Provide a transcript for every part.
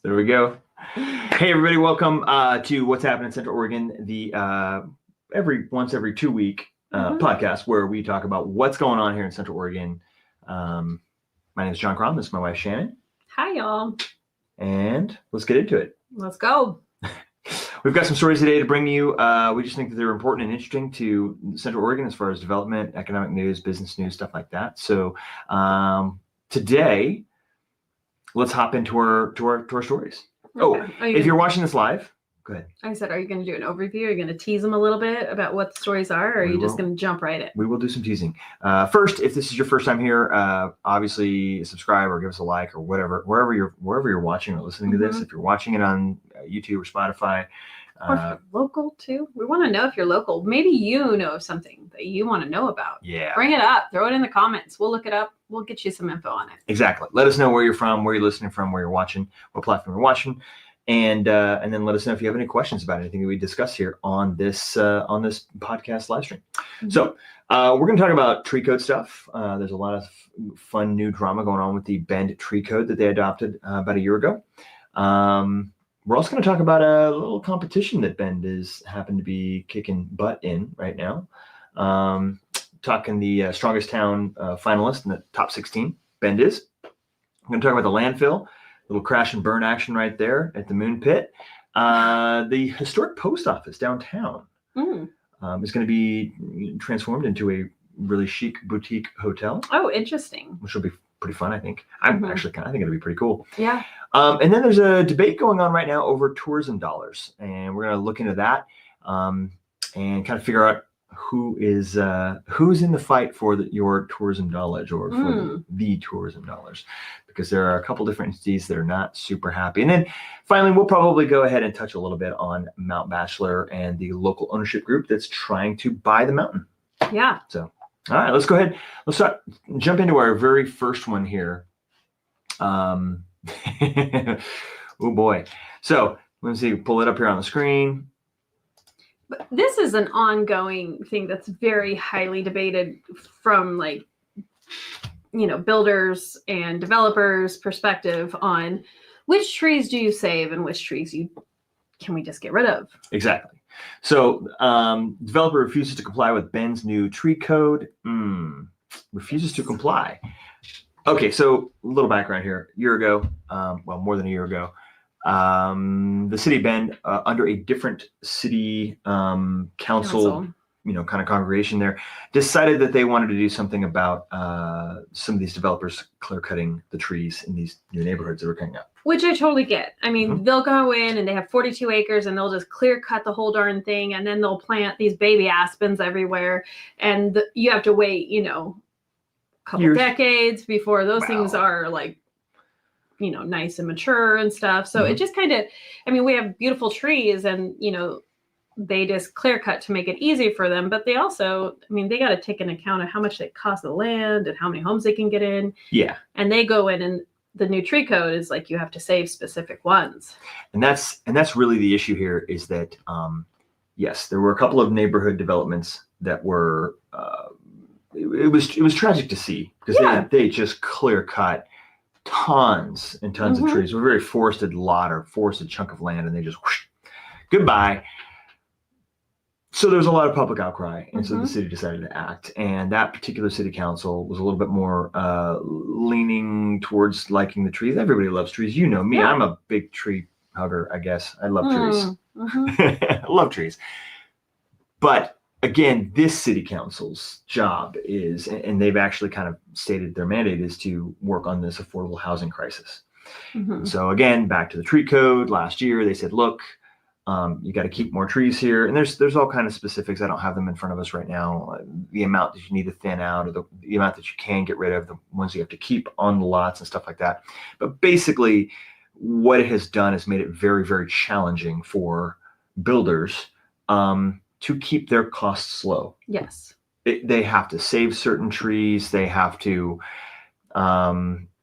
There we go. Hey, everybody, welcome to What's Happening in Central Oregon, the every 2 week podcast where we talk about what's going on here in Central Oregon. My name is John Crom. This is my wife, Shannon. Hi, y'all. And let's get into it. Let's go. We've got some stories today to bring you. We just think that they're important and interesting to Central Oregon as far as development, economic news, business news, stuff like that. So today, let's hop into our stories. Okay. If you're watching this live, go ahead. I said, are you going to do an overview? Are you going to tease them a little bit about what the stories are, or are you just going to jump right in? We will do some teasing. First, if this is your first time here, obviously subscribe or give us a like or whatever, wherever you're watching or listening to this. If you're watching it on YouTube or Spotify. Or if you're local too. We want to know if you're local. Maybe you know of something that you want to know about. Yeah. Bring it up. Throw it in the comments. We'll look it up. We'll get you some info on it. Exactly. Let us know where you're from, where you're listening from, where you're watching, what platform you're watching. And then let us know if you have any questions about anything that we discuss here on this podcast live stream. So we're going to talk about tree code stuff. There's a lot of fun new drama going on with the Bend tree code that they adopted about a year ago. We're also going to talk about a little competition that Bend happened to be kicking butt in right now. Talking the strongest town finalist in the top 16. Bend is. I'm going to talk about the landfill. Little crash and burn action right there at the Moon Pit. The historic post office downtown is going to be transformed into a really chic boutique hotel. Oh, interesting. Which will be pretty fun, I think. I think it'll be pretty cool. Yeah. And then there's a debate going on right now over tourism dollars. And we're going to look into that and kind of figure out who's in the fight for your tourism dollars or for the tourism dollars, because there are a couple different entities that are not super happy. And then finally, we'll probably go ahead and touch a little bit on Mount Bachelor and the local ownership group that's trying to buy the mountain. Yeah. So, all right, let's go ahead. Let's jump into our very first one here. Oh boy. So let's see, pull it up here on the screen. But this is an ongoing thing that's very highly debated from builders and developers perspective on which trees do you save and which trees can we just get rid of? Exactly. So developer refuses to comply with Bend's new tree code. Refuses to comply. Okay, so a little background here. A year ago, more than a year ago, the city of Bend, under a different city council, kind of congregation there, decided that they wanted to do something about some of these developers clear cutting the trees in these new neighborhoods that were coming up. Which I totally get. I mean, they'll go in and they have 42 acres and they'll just clear cut the whole darn thing. And then they'll plant these baby aspens everywhere. And you have to wait, a couple decades before those things are nice and mature and stuff. So it just kind of, we have beautiful trees and, they just clear cut to make it easy for them. But they also, they got to take into account of how much they cost the land and how many homes they can get in. Yeah. And they go in and the new tree code is you have to save specific ones. And that's really the issue here is that, yes, there were a couple of neighborhood developments that were, it was tragic to see because they just clear cut tons and tons of trees. It was a very forested lot or forested chunk of land, and they just whoosh, goodbye. So there was a lot of public outcry, and so the city decided to act. And that particular city council was a little bit more leaning towards liking the trees. Everybody loves trees. You know me. Yeah. I'm a big tree hugger, I guess. I love trees. I love trees. But again, this city council's job is, and they've actually kind of stated their mandate is to work on this affordable housing crisis. So again, back to the tree code. Last year, they said, look, you got to keep more trees here. And there's all kind of specifics. I don't have them in front of us right now. The amount that you need to thin out, or the amount that you can get rid of, the ones you have to keep on the lots and stuff like that. But basically, what it has done is made it very, very challenging for builders to keep their costs low. Yes. They have to save certain trees. They have to,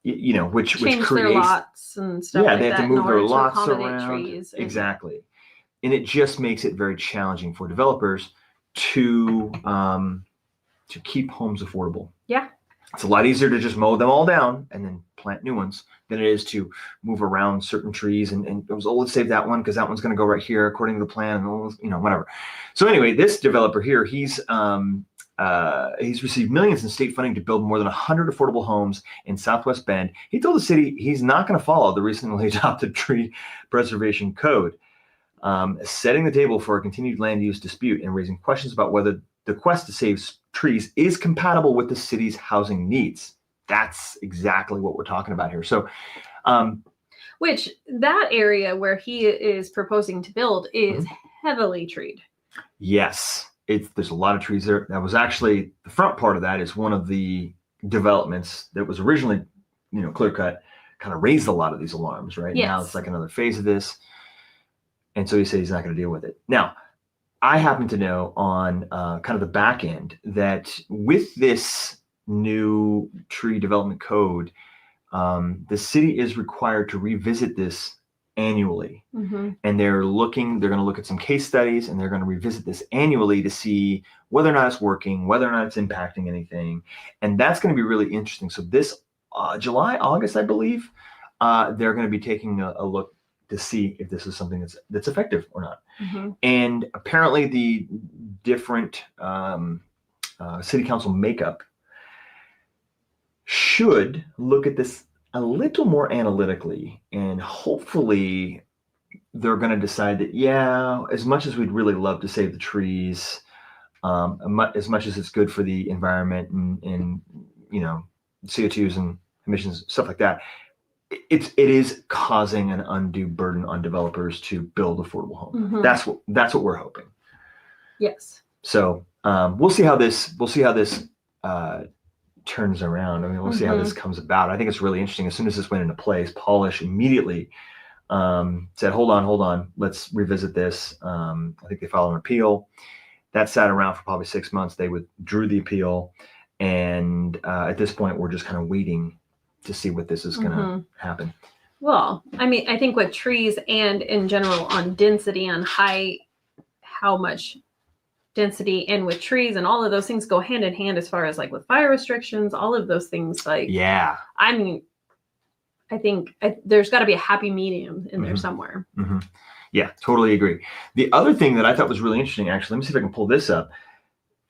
which change creates their lots and stuff. Yeah, they have to move their lots around. Trees. Exactly. And it just makes it very challenging for developers to keep homes affordable. Yeah. It's a lot easier to just mow them all down and then plant new ones than it is to move around certain trees and it was, oh, let's save that one because that one's going to go right here according to the plan and whatever. So anyway, this developer here, he's received millions in state funding to build more than 100 affordable homes in Southwest Bend. He told the city he's not going to follow the recently adopted tree preservation code, setting the table for a continued land use dispute and raising questions about whether the quest to save trees is compatible with the city's housing needs. That's exactly what we're talking about here. So, which that area where he is proposing to build is heavily treed. Yes, there's a lot of trees there. That was actually the front part of that is one of the developments that was originally, clear cut, kind of raised a lot of these alarms, right? Yes. Now it's like another phase of this. And so he said he's not going to deal with it. Now, I happen to know on kind of the back end that with this new tree development code, the city is required to revisit this annually. And they're going to look at some case studies and they're going to revisit this annually to see whether or not it's working, whether or not it's impacting anything. And that's going to be really interesting. So this July, August, I believe, they're going to be taking a look to see if this is something that's effective or not. And apparently the different city council makeup should look at this a little more analytically, and hopefully they're going to decide that, yeah, as much as we'd really love to save the trees, as much as it's good for the environment and CO2s and emissions, stuff like that, it is causing an undue burden on developers to build affordable homes. That's what we're hoping. Yes. So we'll see how this turns around. I mean, we'll see how this comes about. I think it's really interesting. As soon as this went into place, Polish immediately said, hold on, let's revisit this. I think they filed an appeal. That sat around for probably 6 months. They withdrew the appeal. And at this point, we're just kind of waiting to see what this is going to happen. Well, I mean, I think with trees and in general on density, on how much density, and with trees and all of those things go hand in hand as far as like with fire restrictions, all of those things. Like, yeah, I mean, I think there's got to be a happy medium in there somewhere. Yeah, totally agree. The other thing that I thought was really interesting, actually, let me see if I can pull this up.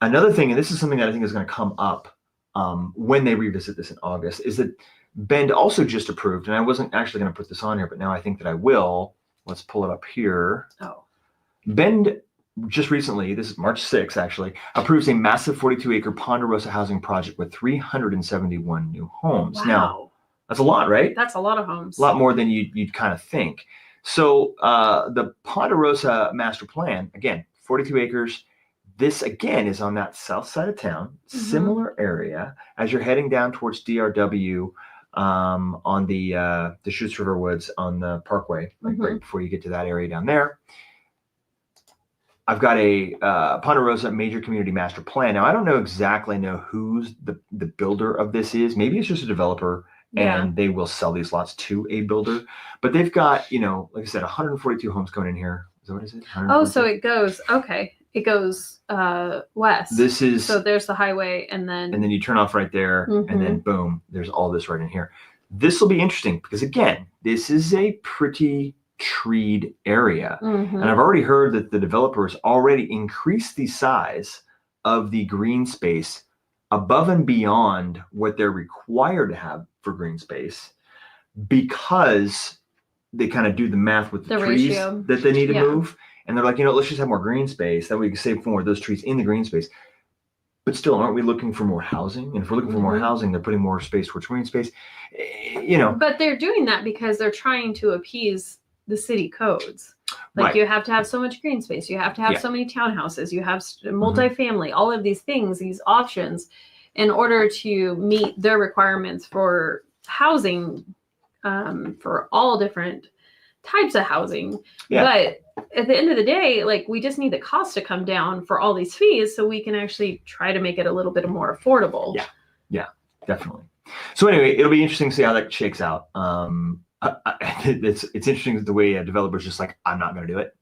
Another thing, and this is something that I think is going to come up when they revisit this in August, is that Bend also just approved, and I wasn't actually going to put this on here, but now I think that I will. Let's pull it up here. Oh. Bend just recently, this is March 6th actually, approves a massive 42-acre Ponderosa housing project with 371 new homes. Wow. Now, that's a lot, right? That's a lot of homes. A lot more than you'd kind of think. So the Ponderosa master plan, again, 42 acres. This, again, is on that south side of town, similar area as you're heading down towards DRW on the Deschutes River Woods on the Parkway, like right before you get to that area down there. I've got a Ponderosa Major Community Master Plan. Now, I don't exactly know who's the builder of this is. Maybe it's just a developer and they will sell these lots to a builder. But they've got, like I said, 142 homes coming in here. Is that what is it? Oh, so it goes, okay. It goes west. This is so there's the highway, and then you turn off right there, and then boom, there's all this right in here. This will be interesting because, again, this is a pretty treed area, and I've already heard that the developers already increased the size of the green space above and beyond what they're required to have for green space because they kind of do the math with the trees ratio that they need to move. And they're like, let's just have more green space. That way we can save more of those trees in the green space. But still, aren't we looking for more housing? And if we're looking for more housing, they're putting more space towards green space. But they're doing that because they're trying to appease the city codes. Like you have to have so much green space. You have to have so many townhouses. You have multifamily, all of these things, these options, in order to meet their requirements for housing, for all different types of housing. But at the end of the day, like, we just need the cost to come down for all these fees so we can actually try to make it a little bit more affordable. Yeah, definitely. So anyway, it'll be interesting to see how that shakes out. It's interesting the way a developer's just like, I'm not going to do it.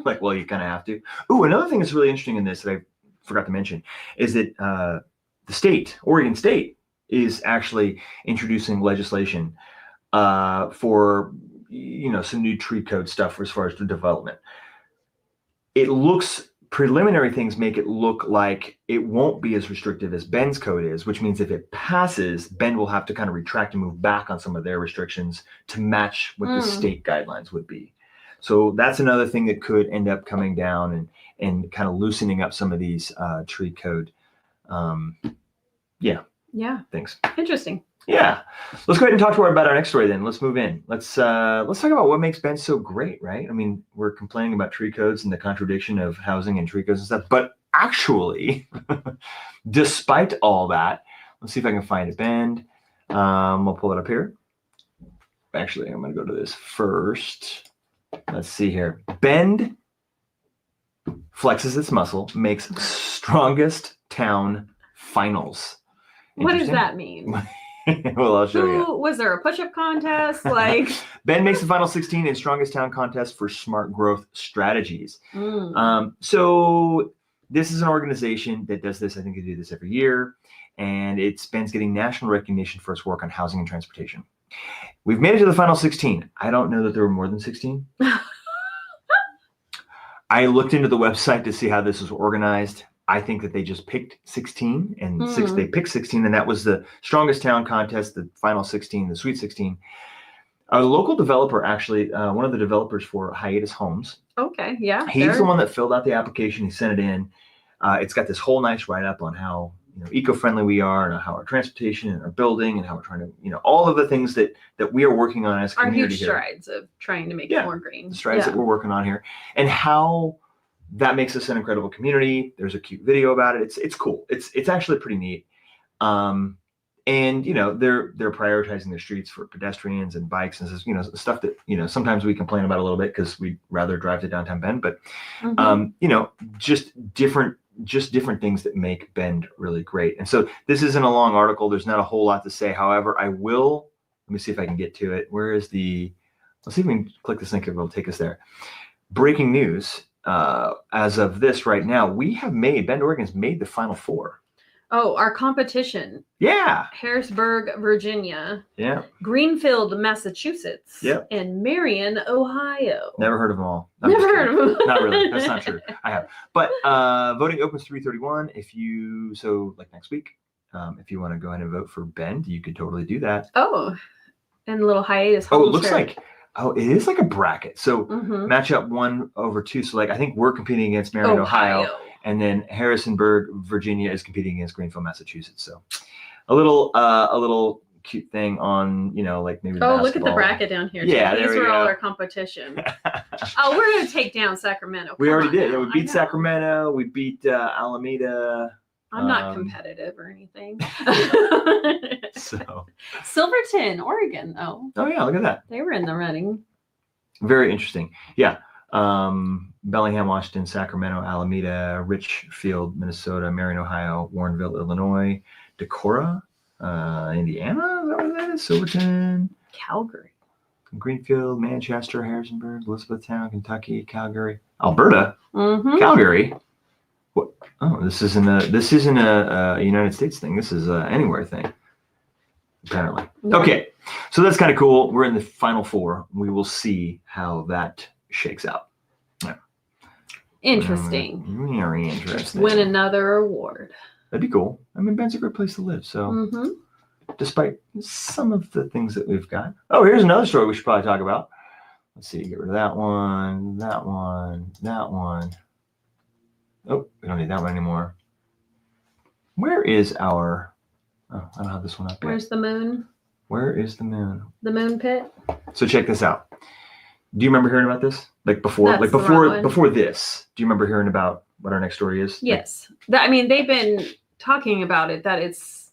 Like, well, you kind of have to. Ooh, another thing that's really interesting in this that I forgot to mention is that the Oregon State, is actually introducing legislation for some new tree code stuff as far as the development. It looks preliminary things make it look like it won't be as restrictive as Bend's code is, which means if it passes, Bend will have to kind of retract and move back on some of their restrictions to match what the state guidelines would be. So that's another thing that could end up coming down and kind of loosening up some of these tree code things. Interesting. Yeah. Let's go ahead and talk about our next story then. Let's move in. Let's talk about what makes Bend so great, right? I mean, we're complaining about tree codes and the contradiction of housing and tree codes and stuff, but actually, despite all that, let's see if I can find a Bend. We'll pull it up here. Actually, I'm going to go to this first. Let's see here. Bend flexes its muscle, makes strongest town finals. What does that mean? Well, I'll show you. Was there a push-up contest? Bend makes the final 16 in strongest town contest for smart growth strategies. So this is an organization that does this. I think they do this every year, and Bend's getting national recognition for its work on housing and transportation. We've made it to the final 16. I don't know that there were more than 16. I looked into the website to see how this was organized. I think that they just picked 16 and they picked 16, and that was the strongest town contest, the final 16, the Sweet 16. A local developer, actually, one of the developers for Hiatus Homes. Okay, yeah. He's the one that filled out the application. He sent it in. It's got this whole nice write-up on how eco-friendly we are and how our transportation and our building and how we're trying to, all of the things that we are working on as a community. Our huge strides of trying to make it more green. The strides that we're working on here, and how that makes us an incredible community. There's a cute video about it. It's cool. It's actually pretty neat. And they're prioritizing the streets for pedestrians and bikes and stuff that sometimes we complain about a little bit because we'd rather drive to downtown Bend, but just different things that make Bend really great. And so this isn't a long article. There's not a whole lot to say. However, let me see if I can get to it. Let's see if we can click this link. It will take us there. Breaking news. As of this right now, Bend, Oregon's made the final 4. Oh, our competition. Yeah. Harrisburg, Virginia. Yeah. Greenfield, Massachusetts. Yep. And Marion, Ohio. Never heard of them all. Never heard of them. Not really. That's not true. I have. But voting opens 3/31. So next week, if you want to go ahead and vote for Bend, you could totally do that. Oh, and a little hiatus. Oh, it looks like. Oh, it is like a bracket. So match up 1/2. So I think we're competing against Marion, Ohio, and then Harrisonburg, Virginia is competing against Greenfield, Massachusetts. So a little cute thing on, maybe basketball. Look at the bracket down here. Yeah, these were all our competition. We're going to take down Sacramento. We already did. Yeah, we beat Sacramento. We beat Alameda. I'm not competitive or anything. So Silverton, Oregon. Oh yeah, look at that. They were in the running. Very interesting. Yeah. Bellingham, Washington, Sacramento, Alameda, Richfield, Minnesota, Marion, Ohio, Warrenville, Illinois, Decorah, Indiana. Is that what that is? Silverton, Calgary, Greenfield, Manchester, Harrisonburg, Elizabethtown, Kentucky, Calgary, Alberta, Calgary. What? Oh, this isn't a United States thing. This is a anywhere thing, apparently. Okay, so that's kind of cool. We're in the final 4. We will see how that shakes out. Yeah. Interesting. Very interesting. Win another award. That'd be cool. I mean, Bend's a great place to live. So, despite some of the things that we've got. Oh, here's another story we should probably talk about. Let's see. Get rid of that one. That one. Oh, we don't need that one anymore. Where is our... Oh, I don't have this one up yet. Where's the moon? Where is the moon? The moon pit. So check this out. Do you remember hearing about this? Before this, do you remember hearing about what our next story is? Yes. They've been talking about it, that it's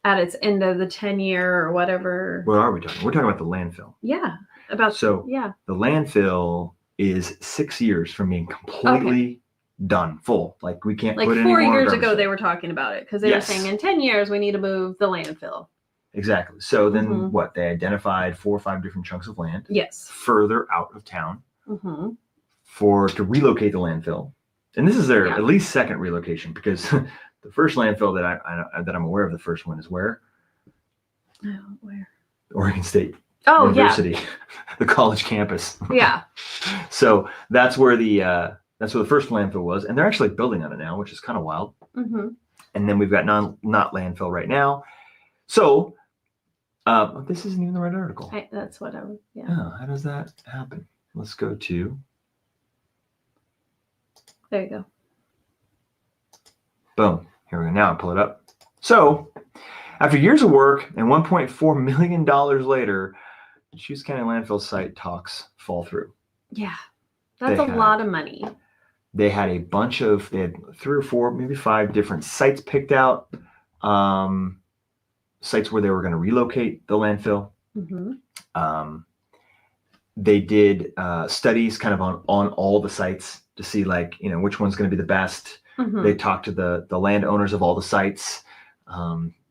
at its end of the 10-year or whatever. What are we talking? We're talking about the landfill. Yeah. The landfill is 6 years from being completely done, full. We can't put any more 4 years garbage ago in. They were talking about it because they were saying in 10 years we need to move the landfill. Exactly. So then they identified 4 or 5 different chunks of land. Yes. Further out of town to relocate the landfill. And this is their at least second relocation because The first landfill that I'm aware of, the first one is where? Oh, where? Oregon State Oh, University, the college campus. Yeah. So that's where the first landfill was, and they're actually building on it now, which is kind of wild. Mm-hmm. And then we've got not landfill right now. So this isn't even the right article. That's what I was. Yeah. Oh, how does that happen? Let's go to. There you go. Boom. Here we go. Now I pull it up. So, after years of work and $1.4 million later, the Shoes County landfill site talks fall through. Yeah, that's a lot of money. They had a bunch of, they had 3 or 4, maybe 5 different sites picked out, sites where they were going to relocate the landfill. Mm-hmm. They did studies kind of on all the sites to see, like, you know, which one's going to be the best. Mm-hmm. They talked to the landowners of all the sites.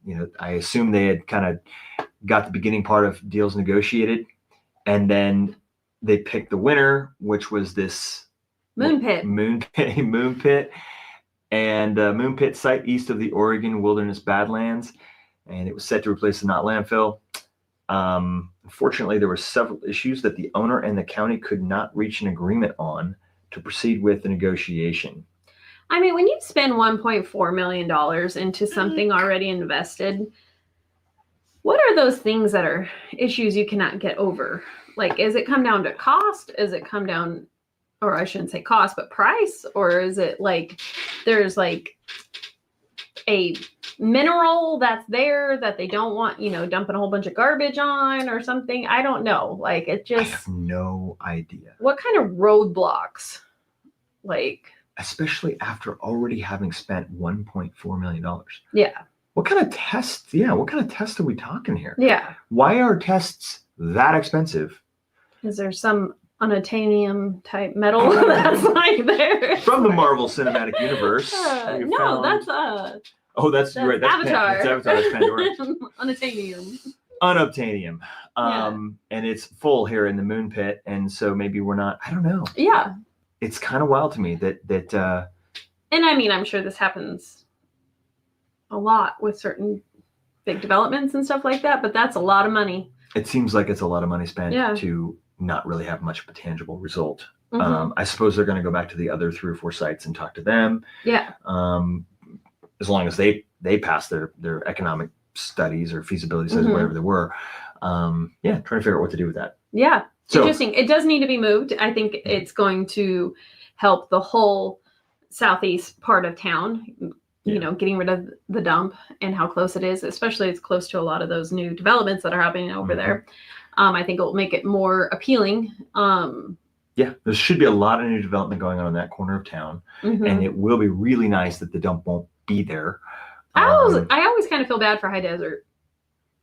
You know, I assume they had kind of got the beginning part of deals negotiated, and then they picked the winner, which was this Moon Pit, and Moon Pit site east of the Oregon Wilderness Badlands, and it was set to replace the Knott landfill. Unfortunately, there were several issues that the owner and the county could not reach an agreement on to proceed with the negotiation. I mean, when you spend $1.4 million into something already invested, what are those things that are issues you cannot get over? Like, is it come down to cost? Is it come down, or I shouldn't say cost, but price? Or is it like there's like a mineral that's there that they don't want, you know, dumping a whole bunch of garbage on or something? I don't know. Like, it just. I have no idea. What kind of roadblocks? Like. Especially after already having spent $1.4 million. Yeah. What kind of tests? Yeah. What kind of tests are we talking here? Yeah. Why are tests that expensive? Is there some unobtainium type metal that's like there? From the Marvel Cinematic Universe. No, that's that's right. That's Avatar. That's Avatar. That's Pandora. Unobtainium. Unobtainium. And it's full here in the Moon Pit, and so maybe we're not. I don't know. Yeah. It's kind of wild to me that and I mean, I'm sure this happens a lot with certain big developments and stuff like that, but that's a lot of money. It seems like it's a lot of money spent Yeah. to not really have much of a tangible result. Mm-hmm. I suppose they're going to go back to the other 3 or 4 sites and talk to them. Yeah. As long as they pass their economic studies or feasibility studies, Mm-hmm. whatever they were. Trying to figure out what to do with that. Yeah. So, interesting. It does need to be moved. I think it's going to help the whole southeast part of town, you know, getting rid of the dump and how close it is, especially it's close to a lot of those new developments that are happening over there. I think it will make it more appealing. Yeah, there should be a lot of new development going on in that corner of town. Mm-hmm. And it will be really nice that the dump won't be there. I always kind of feel bad for High Desert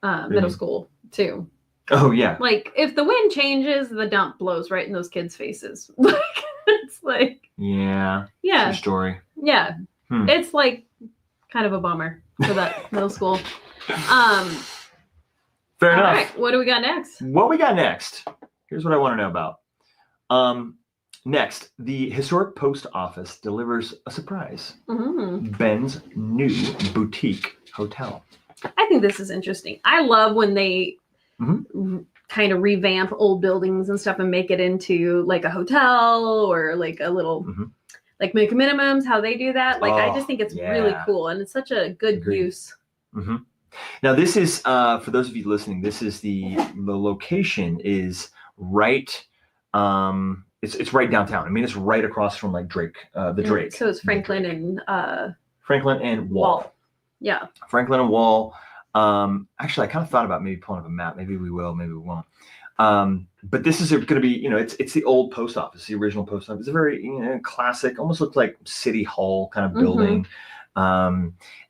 Middle School too. Oh, yeah. Like, if the wind changes, the dump blows right in those kids' faces. Like, it's like. Yeah. Yeah. True story. Yeah. It's like kind of a bummer for that middle school. Fair enough. All right. What do we got next? What we got next? Here's what I want to know about. Next, the historic post office delivers a surprise. Mm-hmm. Ben's new boutique hotel. I think this is interesting. I love when they kind of revamp old buildings and stuff and make it into like a hotel or like a little, like make minimums, how they do that. Like, I just think it's really cool. And it's such a good use. Mm-hmm. Now, this is, for those of you listening, this is the location is right, it's right downtown. I mean, it's right across from like Drake, Drake. So it's Franklin and Wall. Yeah. Franklin and Wall. Actually, I kind of thought about maybe pulling up a map. Maybe we will, maybe we won't. But this is going to be, you know, it's the old post office, the original post office. It's a very, you know, classic, almost looks like City Hall kind of building.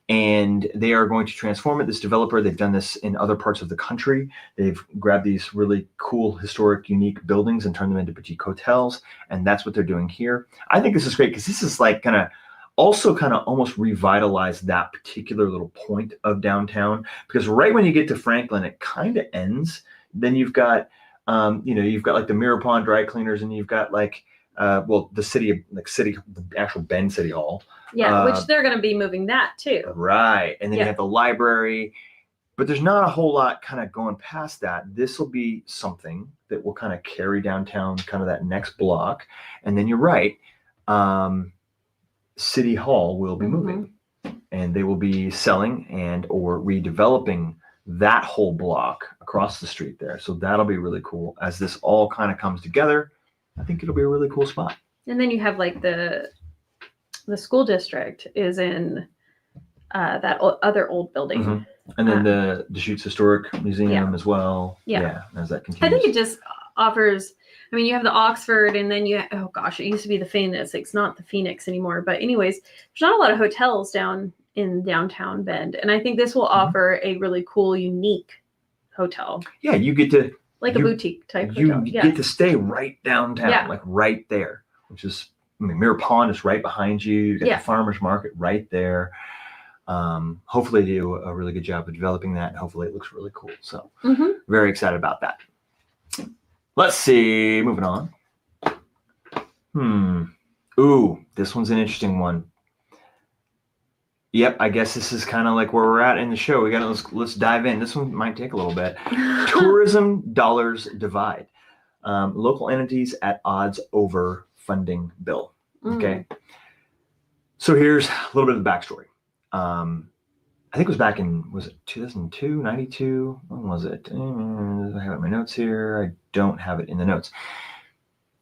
And they are going to transform it. This developer, they've done this in other parts of the country. They've grabbed these really cool, historic, unique buildings and turned them into boutique hotels. And that's what they're doing here. I think this is great because this is like kind of almost revitalize that particular little point of downtown. Because right when you get to Franklin, it kind of ends. Then you've got, you've got like the Mirror Pond dry cleaners, and you've got like well, the actual Bend City Hall. Yeah, which they're going to be moving that too. Right. And then Yeah. you have the library, but there's not a whole lot kind of going past that. This will be something that will kind of carry downtown, kind of that next block. And then you're right. City Hall will be moving, and they will be selling and or redeveloping that whole block across the street there. So that'll be really cool as this all kind of comes together. I think it'll be a really cool spot. And then you have like the school district is in that other old building. And then the Deschutes Historic Museum as well. Yeah. As that continues. I think it just offers, I mean, you have the Oxford, and then it used to be the Phoenix. It's not the Phoenix anymore. But anyways, there's not a lot of hotels down in downtown Bend. And I think this will offer a really cool, unique hotel. Yeah, you get to... Like a boutique type hotel. You get to stay right downtown, like right there, which is, Mirror Pond is right behind you. You got the farmer's market right there. Hopefully they do a really good job of developing that. And hopefully it looks really cool. So very excited about that. Let's see. Moving on. Ooh, this one's an interesting one. Yep, I guess this is kind of like where we're at in the show. Let's dive in. This one might take a little bit. Tourism dollars divide. Local entities at odds over funding bill. Okay. So here's a little bit of the backstory. I think it was back in, was it 2002, 92? When was it? I have it in my notes here. I don't have it in the notes.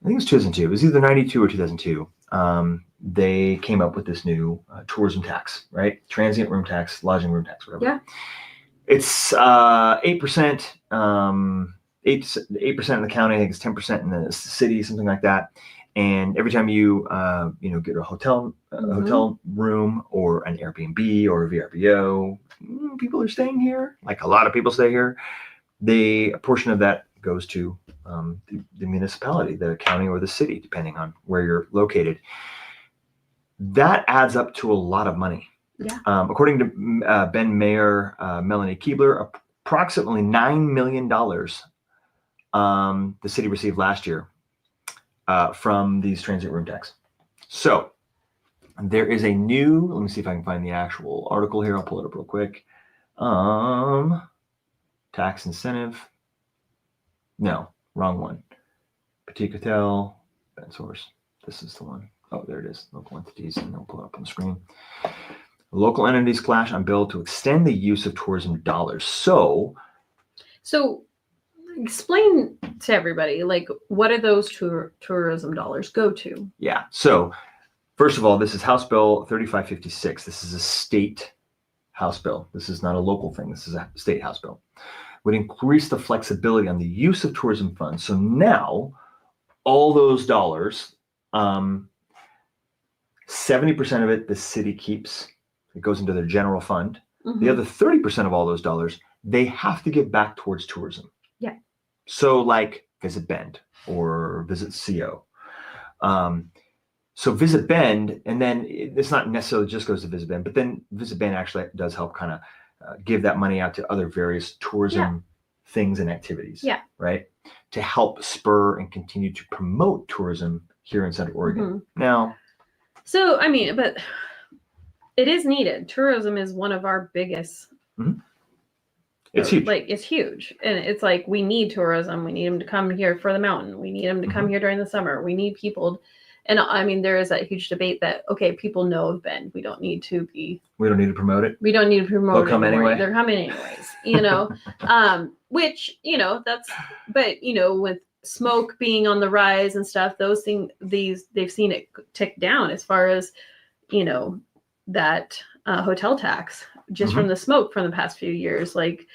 I think it was 2002. It was either 92 or 2002. They came up with this new tourism tax, right? Transient room tax, lodging room tax, whatever. Yeah. It's 8%, 8% in the county. I think it's 10% in the city, something like that. And every time you get a hotel room or an Airbnb or a VRBO, people are staying here. Like a lot of people stay here. A portion of that goes to the municipality, the county, or the city, depending on where you're located. That adds up to a lot of money. Yeah. According to Bend Mayor Melanie Keebler, approximately $9 million the city received last year from these transient room tax. So there is a new, let me see if I can find the actual article here. I'll pull it up real quick. Tax incentive. No, wrong one. Boutique Hotel, Bend Source. This is the one. Oh, there it is. Local entities, and they'll pull it up on the screen. Local entities clash on bill to extend the use of tourism dollars. So explain to everybody, like, what do those tourism dollars go to? Yeah. So first of all, this is House Bill 3556. This is a state House bill. This is not a local thing. This is a state House bill. Would increase the flexibility on the use of tourism funds. So now all those dollars, 70% of it, the city keeps. It goes into their general fund. The other 30% of all those dollars, they have to give back towards tourism. Yeah. So like Visit Bend or Visit CO. So Visit Bend, and then it's not necessarily just goes to Visit Bend, but then Visit Bend actually does help kind of give that money out to other various tourism things and activities. Yeah. Right. To help spur and continue to promote tourism here in Central Oregon. Now. So, I mean, but it is needed. Tourism is one of our biggest. It's huge. Like, it's huge. And it's like, we need tourism. We need them to come here for the mountain. We need them to come here during the summer. We need people. And I mean, there is that huge debate that, okay, people know of Bend. We don't need to promote it. We don't need to promote it. They'll come anyway. They're coming anyways, which, but with smoke being on the rise and stuff, those things, they've seen it tick down as far as, that hotel tax just from the smoke from the past few years. Like,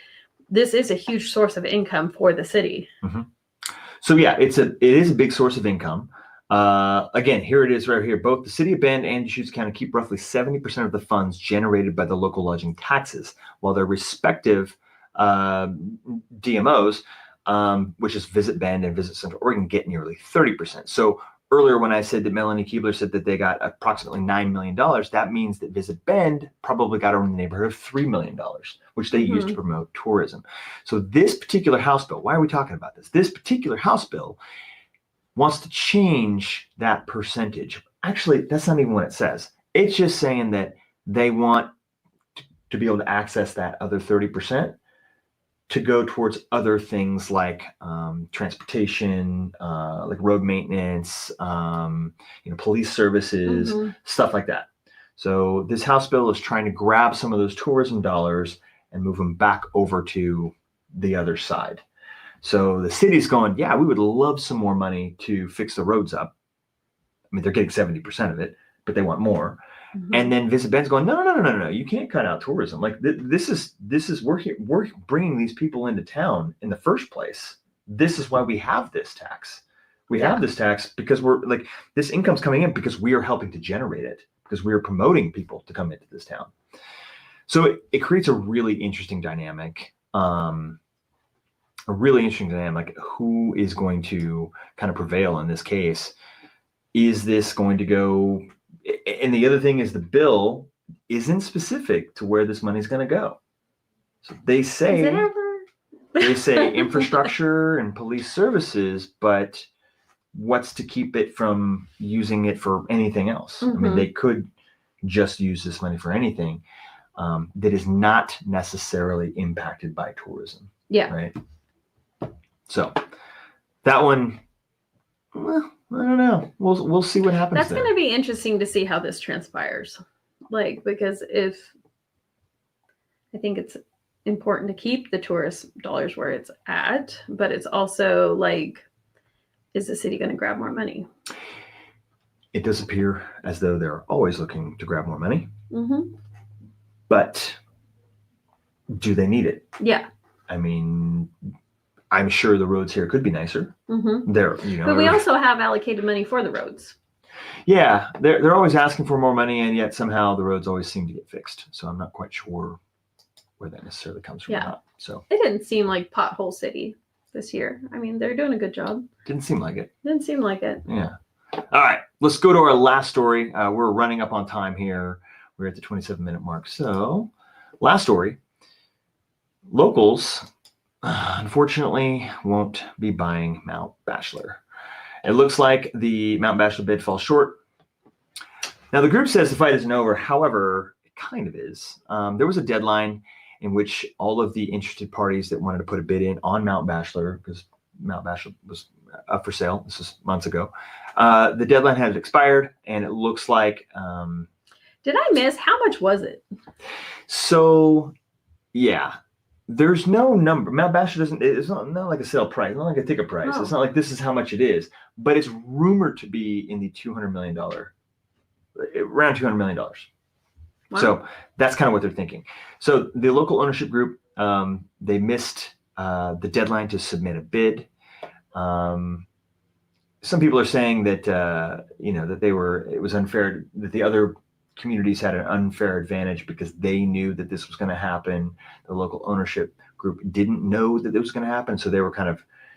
this is a huge source of income for the city. So yeah, it is a big source of income. Again, here it is right here. Both the city of Bend and Deschutes County keep roughly 70% of the funds generated by the local lodging taxes, while their respective DMOs, which is Visit Bend and Visit Central Oregon, get nearly 30%. So earlier when I said that Melanie Keebler said that they got approximately $9 million, that means that Visit Bend probably got around the neighborhood of $3 million, which they use to promote tourism. So this particular House bill, why are we talking about this? This particular House bill wants to change that percentage. Actually, that's not even what it says. It's just saying that they want to be able to access that other 30% to go towards other things like transportation, like road maintenance, police services, stuff like that. So this House bill is trying to grab some of those tourism dollars and move them back over to the other side. So the city's going, yeah, we would love some more money to fix the roads up. I mean, they're getting 70% of it, but they want more. And then Visit Bend's going, no, you can't cut out tourism. Like this is we're bringing these people into town in the first place. This is why we have this tax. We have this tax because we're like, this income's coming in because we are helping to generate it, because we are promoting people to come into this town. So it creates a really interesting dynamic. Like who is going to kind of prevail in this case? Is this going to go? And the other thing is the bill isn't specific to where this money is going to go. So they say, infrastructure and police services, but what's to keep it from using it for anything else? I mean, they could just use this money for anything that is not necessarily impacted by tourism. Yeah. Right. So that one, well, I don't know. We'll see what happens. That's going to be interesting to see how this transpires. Like, because I think it's important to keep the tourist dollars where it's at, but it's also like, is the city going to grab more money? It does appear as though they're always looking to grab more money. But do they need it? Yeah. I mean, I'm sure the roads here could be nicer. But we also have allocated money for the roads. Yeah, they're always asking for more money, and yet somehow the roads always seem to get fixed. So I'm not quite sure where that necessarily comes from. Yeah. So it didn't seem like Pothole City this year. I mean, they're doing a good job. Didn't seem like it. Didn't seem like it. Yeah. All right, let's go to our last story. We're running up on time here. We're at the 27-minute mark. So last story. Locals unfortunately won't be buying Mount Bachelor. It looks like the Mount Bachelor bid falls short. Now the group says the fight isn't over. However, it kind of is. There was a deadline in which all of the interested parties that wanted to put a bid in on Mount Bachelor, because Mount Bachelor was up for sale. This was months ago. The deadline had expired, and it looks like. Did I miss? How much was it? So, yeah. There's no number. Mount Bachelor it's not like a sale price, not like a ticket price. It's not like this is how much it is, but it's rumored to be in the $200 million, around $200 million. Wow. So that's kind of what they're thinking. So the local ownership group, they missed the deadline to submit a bid. Some people are saying that, that it was unfair, that the other communities had an unfair advantage because they knew that this was going to happen. The local ownership group didn't know that it was going to happen, so they were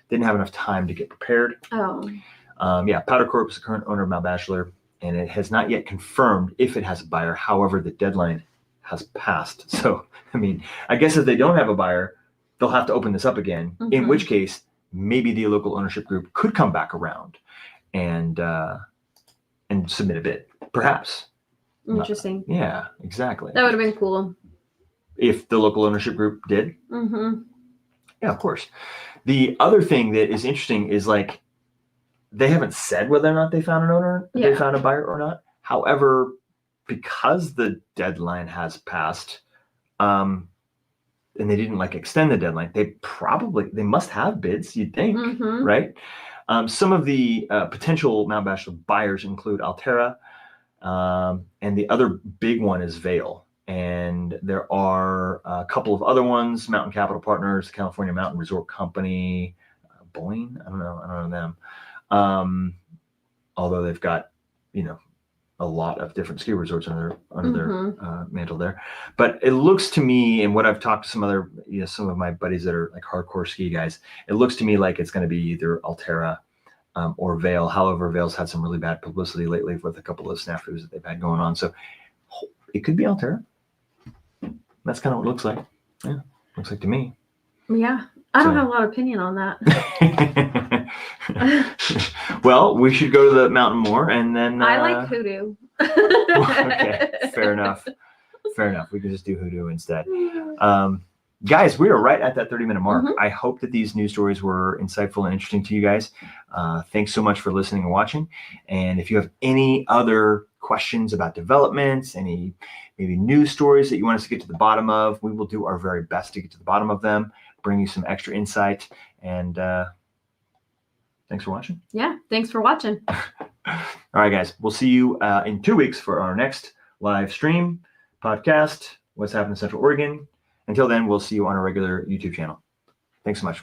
didn't have enough time to get prepared. Powder Corp is the current owner of Mount Bachelor, and it has not yet confirmed if it has a buyer. However, the deadline has passed. So, I mean, I guess if they don't have a buyer, they'll have to open this up again, in which case maybe the local ownership group could come back around and submit a bid, perhaps. Interesting. Yeah, exactly. That would have been cool. If the local ownership group did. Yeah, of course. The other thing that is interesting is like, they haven't said whether or not they found an owner, they found a buyer or not. However, because the deadline has passed, and they didn't extend the deadline, they must have bids, you'd think, right? Some of the potential Mount Bachelor buyers include Altera, and the other big one is Vail. And there are a couple of other ones, Mountain Capital Partners, California Mountain Resort Company, Boyne, I don't know them. Although they've got, a lot of different ski resorts under their mantle there. But it looks to me, and what I've talked to some of my buddies that are like hardcore ski guys, it looks to me like it's going to be either Altera or Vail. However, Vail's had some really bad publicity lately with a couple of snafus that they've had going on. So it could be Altera. That's kind of what it looks like. Yeah, looks like to me. Yeah, I don't have a lot of opinion on that. Well, we should go to the mountain more, and then I like hoodoo. Okay, fair enough. We can just do hoodoo instead. Guys, we are right at that 30-minute mark. I hope that these news stories were insightful and interesting to you guys. Thanks so much for listening and watching. And if you have any other questions about developments, any maybe news stories that you want us to get to the bottom of, we will do our very best to get to the bottom of them, bring you some extra insight. And thanks for watching. Yeah, thanks for watching. All right, guys. We'll see you in 2 weeks for our next live stream podcast, What's Happening in Central Oregon. Until then, we'll see you on our regular YouTube channel. Thanks so much.